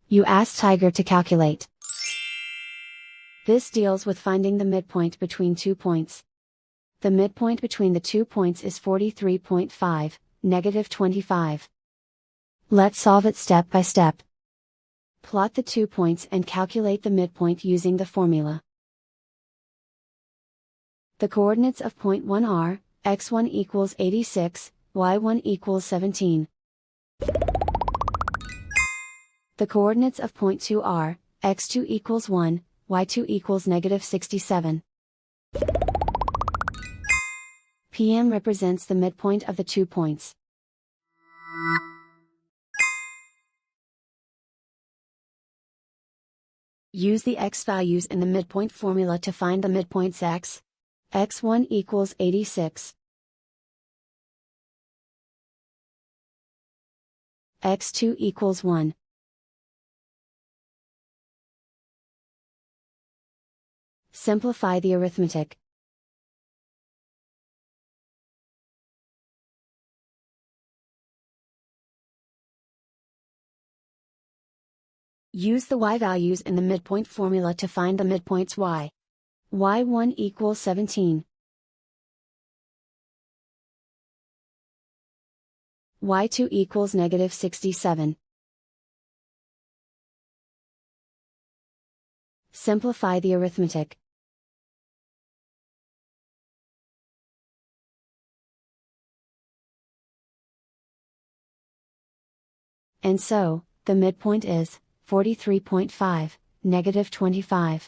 You ask Tiger to calculate. This deals with finding the midpoint between 2 points. The midpoint between the 2 points is 43.5, negative 25. Let's solve it step by step. Plot the 2 points and calculate the midpoint using the formula. The coordinates of point 1 are, x1 equals 86, y1 equals 17. The coordinates of point 2 are, x2 equals 1, y2 equals negative 67. PM represents the midpoint of the 2 points. Use the x values in the midpoint formula to find the midpoints x. x1 equals 86. x2 equals 1. Simplify the arithmetic. Use the y values in the midpoint formula to find the midpoints y. y1 equals 17. y2 equals negative 67. Simplify the arithmetic. And so, the midpoint is 43.5, negative 25.